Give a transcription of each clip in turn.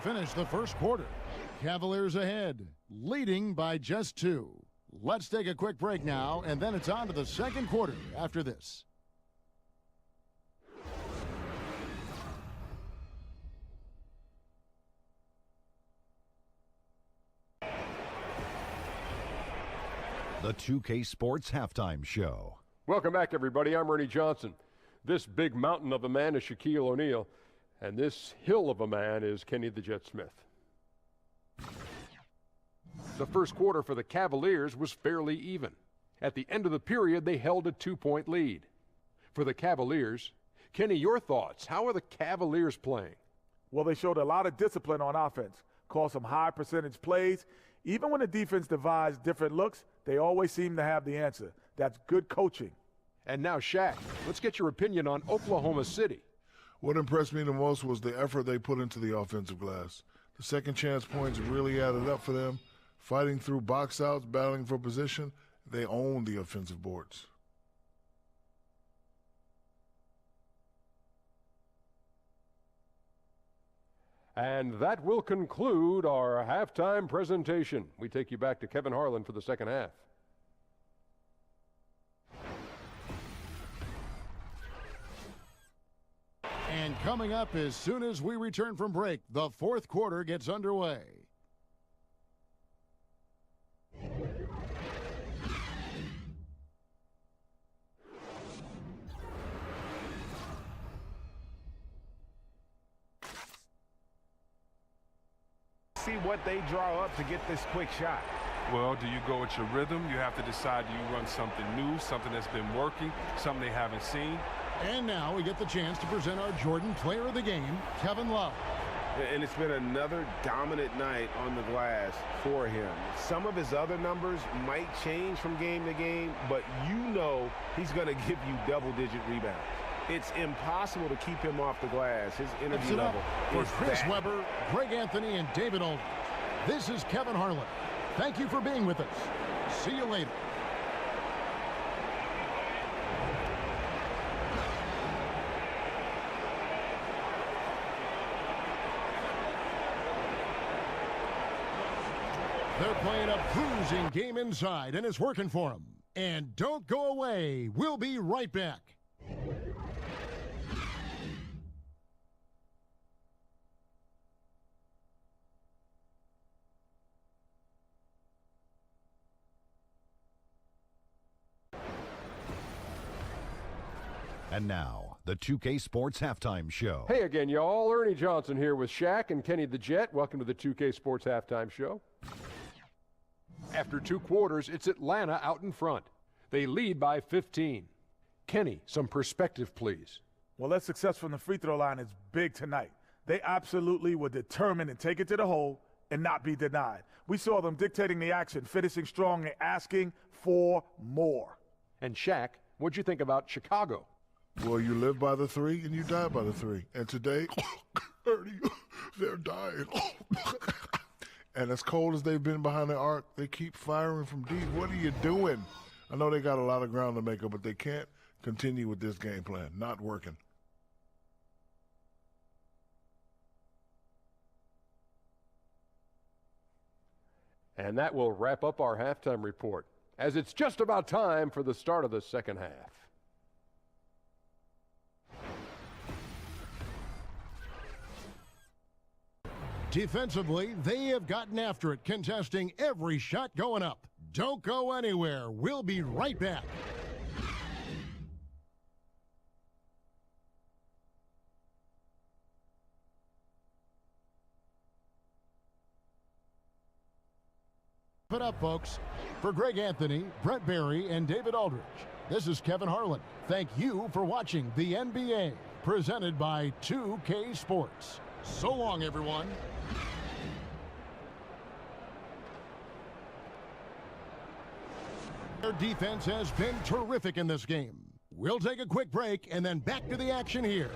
finish the first quarter. Cavaliers ahead, leading by just 2. Let's take a quick break now, and then it's on to the second quarter after this. The 2K Sports Halftime Show. Welcome back, everybody. I'm Ernie Johnson. This big mountain of a man is Shaquille O'Neal, and this hill of a man is Kenny the Jet Smith. The first quarter for the Cavaliers was fairly even. At the end of the period, they held a 2-point lead. For the Cavaliers, Kenny, your thoughts? How are the Cavaliers playing? Well, they showed a lot of discipline on offense, called some high percentage plays. Even when the defense devised different looks, they always seem to have the answer. That's good coaching. And now, Shaq, let's get your opinion on Oklahoma City. What impressed me the most was the effort they put into the offensive glass. The second chance points really added up for them. Fighting through box outs, battling for position, they own the offensive boards. And that will conclude our halftime presentation. We take you back to Kevin Harlan for the second half. And coming up as soon as we return from break, the fourth quarter gets underway. See what they draw up to get this quick shot. Well, do you go with your rhythm? You have to decide, do you run something new, something that's been working, something they haven't seen? And now we get the chance to present our Jordan Player of the Game, Kevin Love. And it's been another dominant night on the glass for him. Some of his other numbers might change from game to game, but you know he's going to give you double-digit rebounds. It's impossible to keep him off the glass. His energy level for is Chris that. Webber, Greg Anthony, and David Aldridge. This is Kevin Harlan. Thank you for being with us. See you later. They're playing a bruising game inside, and it's working for them. And don't go away. We'll be right back. And now, the 2K Sports Halftime Show. Hey again, y'all. Ernie Johnson here with Shaq and Kenny the Jet. Welcome to the 2K Sports Halftime Show. After 2 quarters, it's Atlanta out in front. They lead by 15. Kenny, some perspective, please. Well, their success from the free throw line is big tonight. They absolutely were determined to take it to the hole and not be denied. We saw them dictating the action, finishing strong and asking for more. And Shaq, what'd you think about Chicago? Well, you live by the 3 and you die by the 3. And today, Ernie, they're dying. And as cold as they've been behind the arc, they keep firing from deep. What are you doing? I know they got a lot of ground to make up, but they can't continue with this game plan. Not working. And that will wrap up our halftime report, as it's just about time for the start of the second half. Defensively, they have gotten after it, contesting every shot going up. Don't go anywhere. We'll be right back. Put up, folks. For Greg Anthony, Brett Barry, and David Aldridge, this is Kevin Harlan. Thank you for watching the NBA, presented by 2K Sports. So long, everyone. Their defense has been terrific in this game. We'll take a quick break and then back to the action here.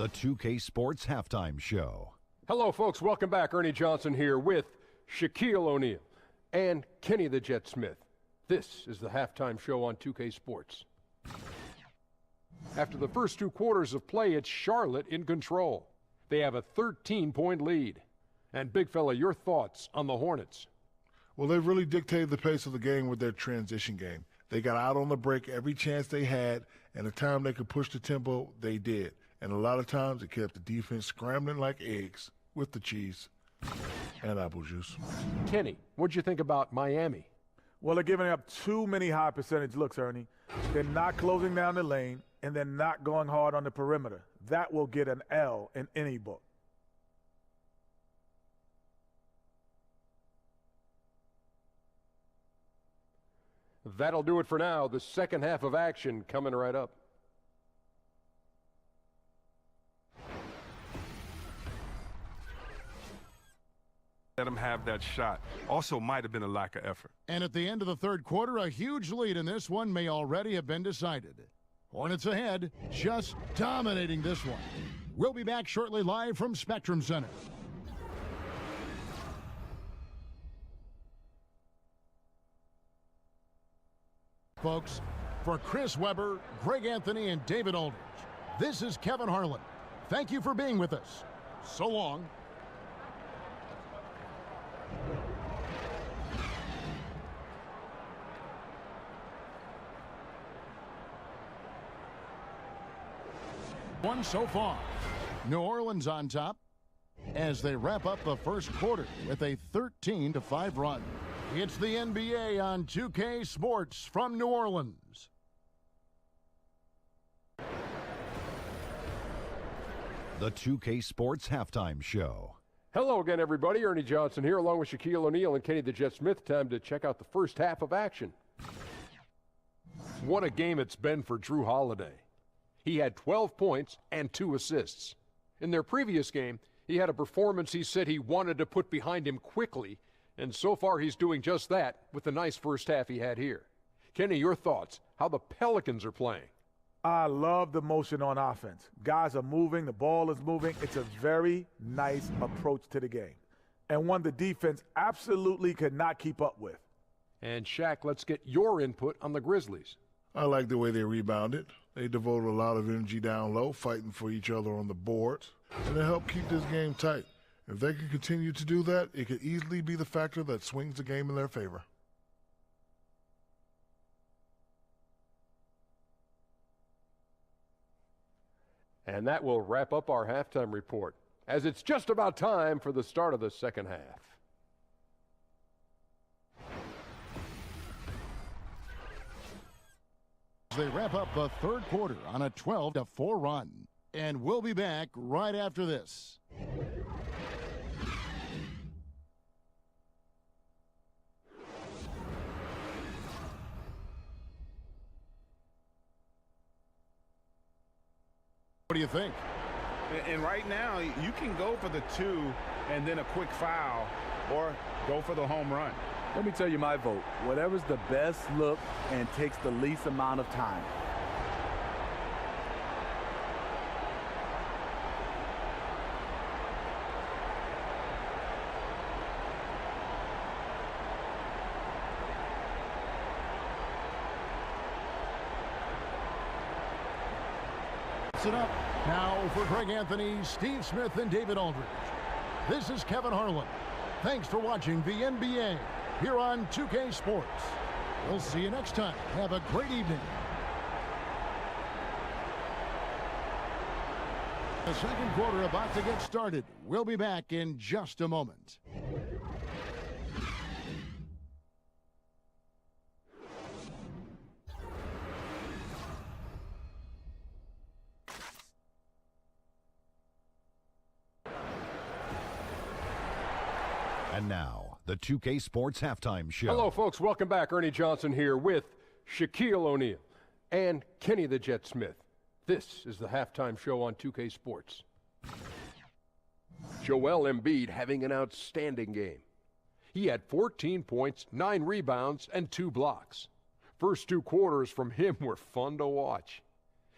the 2K Sports Halftime Show. Hello, folks. Welcome back. Ernie Johnson here with Shaquille O'Neal and Kenny the Jet Smith. This is the halftime show on 2K Sports. After the first 2 quarters of play, it's Charlotte in control. They have a 13-point lead. And, big fella, your thoughts on the Hornets? Well, they really dictated the pace of the game with their transition game. They got out on the break every chance they had, and the time they could push the tempo, they did. And a lot of times it kept the defense scrambling like eggs with the cheese and apple juice. Kenny, what'd you think about Miami? Well, they're giving up too many high percentage looks, Ernie. They're not closing down the lane, and they're not going hard on the perimeter. That will get an L in any book. That'll do it for now. The second half of action coming right up. Let him have that shot. Also might have been a lack of effort. And at the end of the third quarter, a huge lead in this one may already have been decided. Hornets ahead, just dominating this one. We'll be back shortly live from Spectrum Center. Folks, for Chris Webber, Greg Anthony, and David Aldridge, this is Kevin Harlan. Thank you for being with us. So long. One so far. New Orleans on top as they wrap up the first quarter with a 13-5 run. It's the NBA on 2K Sports from New Orleans. The 2K Sports Halftime Show. Hello again, everybody. Ernie Johnson here, along with Shaquille O'Neal and Kenny the Jet Smith. Time to check out the first half of action. What a game it's been for Drew Holiday. He had 12 points and 2 assists. In their previous game, he had a performance he said he wanted to put behind him quickly, and so far he's doing just that with the nice first half he had here. Kenny, your thoughts, how the Pelicans are playing? I love the motion on offense. Guys are moving, the ball is moving. It's a very nice approach to the game, and one the defense absolutely could not keep up with. And Shaq, let's get your input on the Grizzlies. I like the way they rebounded. They devoted a lot of energy down low, fighting for each other on the boards, and it helped keep this game tight. If they can continue to do that, it could easily be the factor that swings the game in their favor. And that will wrap up our halftime report, as it's just about time for the start of the second half. They wrap up the third quarter on a 12-4 run. And we'll be back right after this. What do you think? And right now, you can go for the 2 and then a quick foul, or go for the home run. Let me tell you my vote. Whatever's the best look and takes the least amount of time. It up now for Greg Anthony, Steve Smith, and David Aldridge. This is Kevin Harlan. Thanks for watching the NBA here on 2K Sports. We'll see you next time. Have a great evening. The second quarter about to get started. We'll be back in just a moment. And now, the 2K Sports Halftime Show. Hello, folks. Welcome back. Ernie Johnson here with Shaquille O'Neal and Kenny the Jet Smith. This is the halftime show on 2K Sports. Joel Embiid having an outstanding game. He had 14 points, 9 rebounds, and 2 blocks. First 2 quarters from him were fun to watch.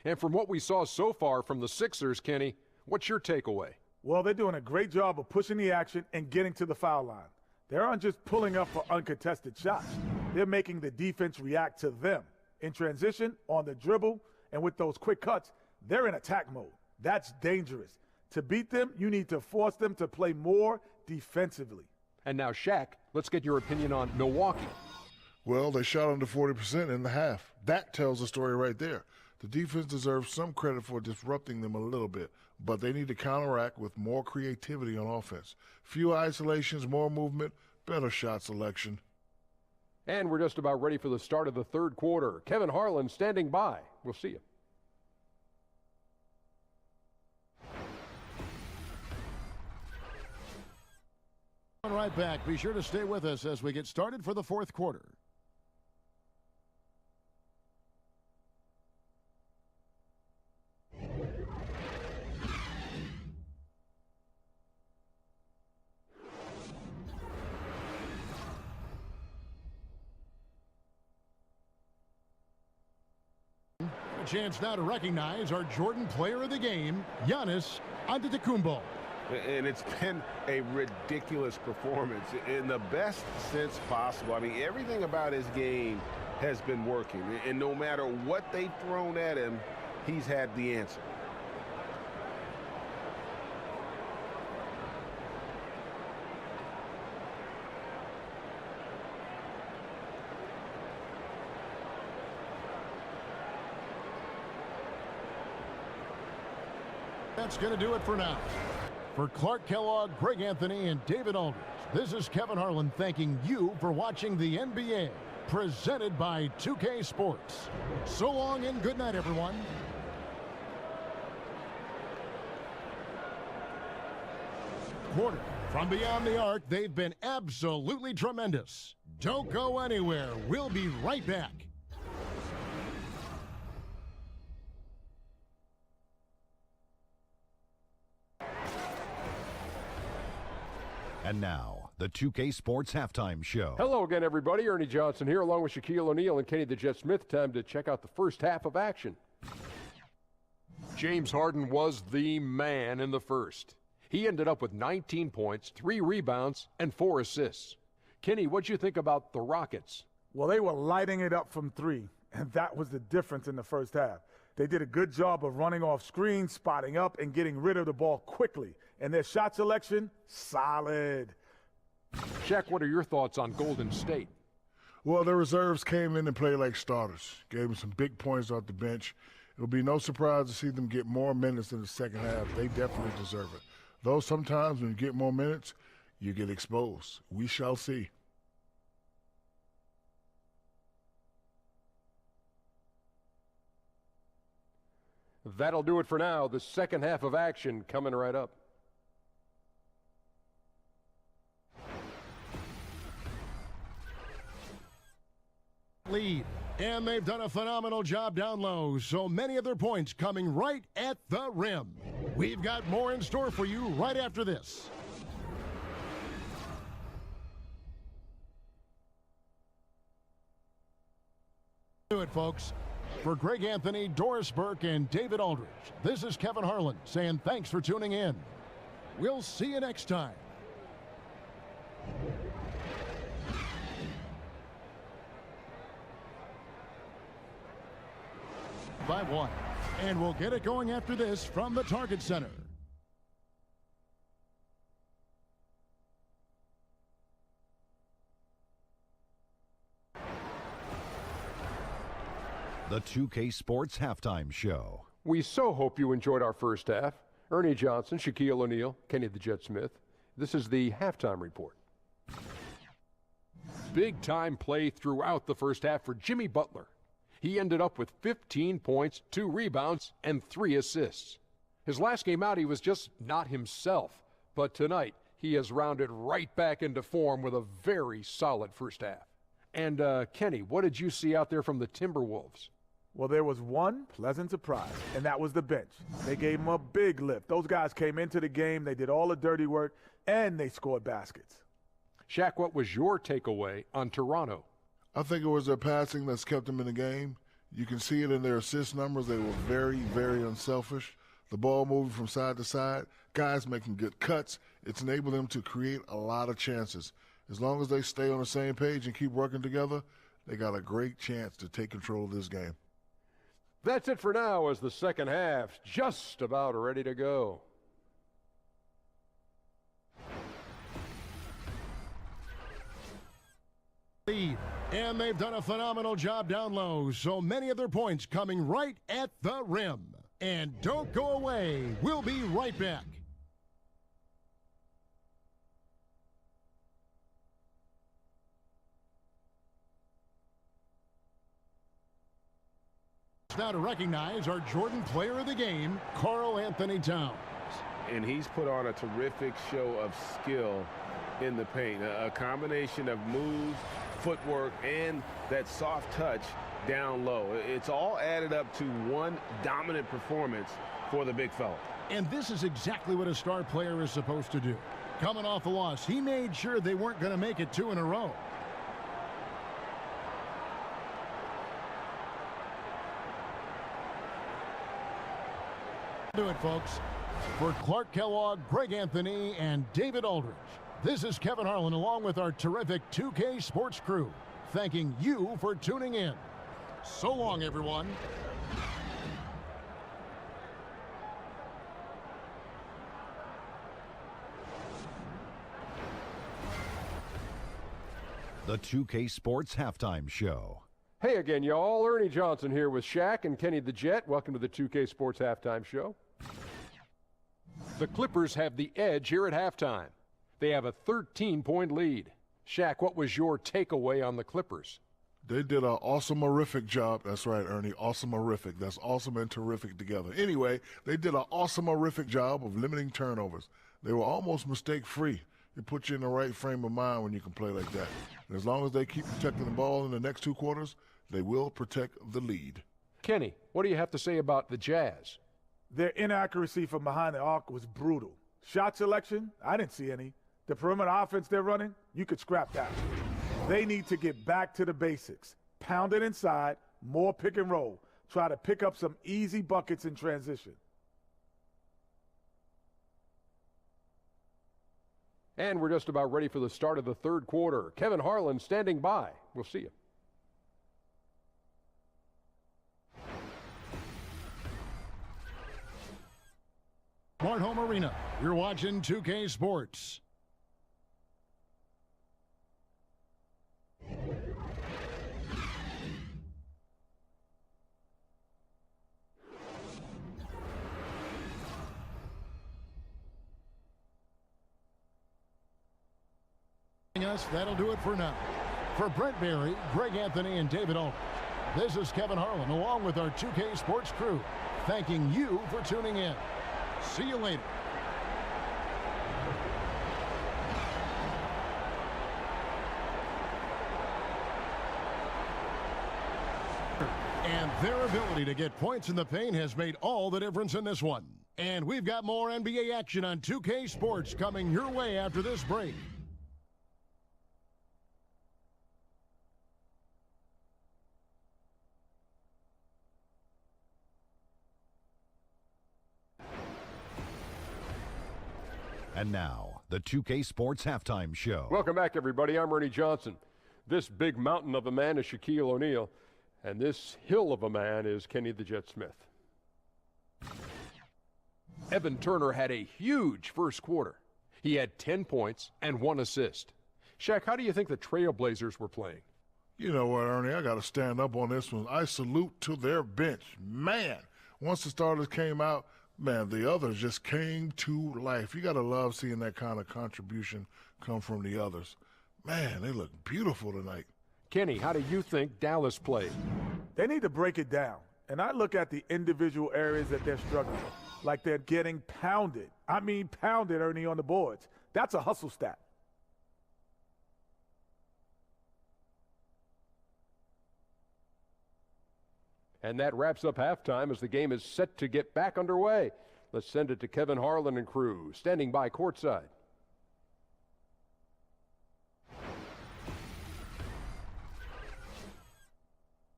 And from what we saw so far from the Sixers, Kenny, What's your takeaway? Well, they're doing a great job of pushing the action and getting to the foul line. They aren't just pulling up for uncontested shots. They're making the defense react to them. In transition, on the dribble, and with those quick cuts, they're in attack mode. That's dangerous. To beat them, you need to force them to play more defensively. And now, Shaq, let's get your opinion on Milwaukee. Well, they shot under 40% in the half. That tells the story right there. The defense deserves some credit for disrupting them a little bit, but they need to counteract with more creativity on offense. Few isolations, more movement, better shot selection. And we're just about ready for the start of the third quarter. Kevin Harlan standing by. We'll see you. Right back. Be sure to stay with us as we get started for the fourth quarter. A chance now to recognize our Jordan player of the game, Giannis Antetokounmpo. And it's been a ridiculous performance in the best sense possible. I mean, everything about his game has been working. And no matter what they've thrown at him, he's had the answer. That's going to do it for now. For Clark Kellogg, Greg Anthony, and David Aldridge, this is Kevin Harlan thanking you for watching the NBA, presented by 2K Sports. So long and good night, everyone. Quarter. From beyond the arc, they've been absolutely tremendous. Don't go anywhere. We'll be right back. And now, the 2K Sports Halftime Show. Hello again, everybody. Ernie Johnson here, along with Shaquille O'Neal and Kenny the Jet Smith. Time to check out the first half of action. James Harden was the man in the first. He ended up with 19 points, 3 rebounds, and 4 assists. Kenny, what'd you think about the Rockets? Well, they were lighting it up from 3, and that was the difference in the first half. They did a good job of running off screens, spotting up, and getting rid of the ball quickly. And their shot selection, solid. Shaq, what are your thoughts on Golden State? Well, their reserves came in and played like starters. Gave them some big points off the bench. It'll be no surprise to see them get more minutes in the second half. They definitely deserve it. Though sometimes when you get more minutes, you get exposed. We shall see. That'll do it for now. The second half of action coming right up. Lead. And they've done a phenomenal job down low. So many of their points coming right at the rim. We've got more in store for you right after this. Do it, folks. For Greg Anthony, Doris Burke, and David Aldridge, this is Kevin Harlan saying thanks for tuning in. We'll see you next time. 5-1. And we'll get it going after this from the Target Center. The 2K Sports Halftime Show. We so hope you enjoyed our first half. Ernie Johnson, Shaquille O'Neal, Kenny the Jet Smith. This is the halftime report. Big time play throughout the first half for Jimmy Butler. He ended up with 15 points, 2 rebounds, and 3 assists. His last game out, he was just not himself. But tonight, he has rounded right back into form with a very solid first half. And, Kenny, what did you see out there from the Timberwolves? Well, there was one pleasant surprise, and that was the bench. They gave him a big lift. Those guys came into the game, they did all the dirty work, and they scored baskets. Shaq, what was your takeaway on Toronto? I think it was their passing that's kept them in the game. You can see it in their assist numbers. They were very, very unselfish. The ball moving from side to side, guys making good cuts. It's enabled them to create a lot of chances. As long as they stay on the same page and keep working together, they got a great chance to take control of this game. That's it for now as the second half's just about ready to go. Lead. And they've done a phenomenal job down low, so many of their points coming right at the rim. And don't go away. We'll be right back. Now to recognize our Jordan Player of the Game, Karl Anthony Towns. And he's put on a terrific show of skill in the paint. A combination of moves, footwork, and that soft touch down low. It's all added up to one dominant performance for the big fella. And this is exactly what a star player is supposed to do. Coming off a loss, he made sure they weren't going to make it 2 in a row. Do it, folks. For Clark Kellogg, Greg Anthony, and David Aldridge, this is Kevin Harlan along with our terrific 2K Sports crew, thanking you for tuning in. So long, everyone. The 2K Sports Halftime Show. Hey again, y'all. Ernie Johnson here with Shaq and Kenny the Jet. Welcome to the 2K Sports Halftime Show. The Clippers have the edge here at halftime. They have a 13-point lead. Shaq, what was your takeaway on the Clippers? They did an awesome-orific job. That's right, Ernie, awesome-orific. That's awesome and terrific together. Anyway, they did an awesome-orific job of limiting turnovers. They were almost mistake-free. It puts you in the right frame of mind when you can play like that. And as long as they keep protecting the ball in the next 2 quarters, they will protect the lead. Kenny, what do you have to say about the Jazz? Their inaccuracy from behind the arc was brutal. Shot selection, I didn't see any. The perimeter offense they're running, you could scrap that. They need to get back to the basics. Pound it inside, more pick and roll. Try to pick up some easy buckets in transition. And we're just about ready for the start of the third quarter. Kevin Harlan standing by. We'll see you. Smart Home Arena. You're watching 2K Sports. That'll do it for now. For Brent Barry, Greg Anthony, and David Aldridge, this is Kevin Harlan along with our 2K Sports crew, thanking you for tuning in. See you later. And their ability to get points in the paint has made all the difference in this one. And we've got more NBA action on 2K Sports coming your way after this break. And now, the 2K Sports Halftime Show. Welcome back, everybody. I'm Ernie Johnson. This big mountain of a man is Shaquille O'Neal, and this hill of a man is Kenny the Jet Smith. Evan Turner had a huge first quarter. He had 10 points and 1 assist. Shaq, how do you think the Trailblazers were playing? You know what, Ernie, I got to stand up on this one. I salute to their bench. Man, once the starters came out, man, the others just came to life. You got to love seeing that kind of contribution come from the others. Man, they look beautiful tonight. Kenny, how do you think Dallas played? They need to break it down. And I look at the individual areas that they're struggling with, like they're getting pounded. I mean pounded, Ernie, on the boards. That's a hustle stat. And that wraps up halftime as the game is set to get back underway. Let's send it to Kevin Harlan and crew, standing by courtside.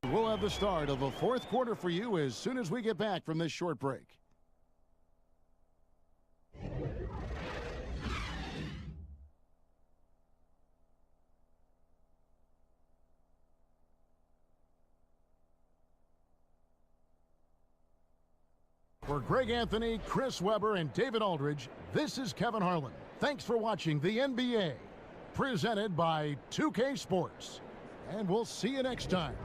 We'll have the start of the fourth quarter for you as soon as we get back from this short break. For Greg Anthony, Chris Webber, and David Aldridge, this is Kevin Harlan. Thanks for watching the NBA, presented by 2K Sports. And we'll see you next time.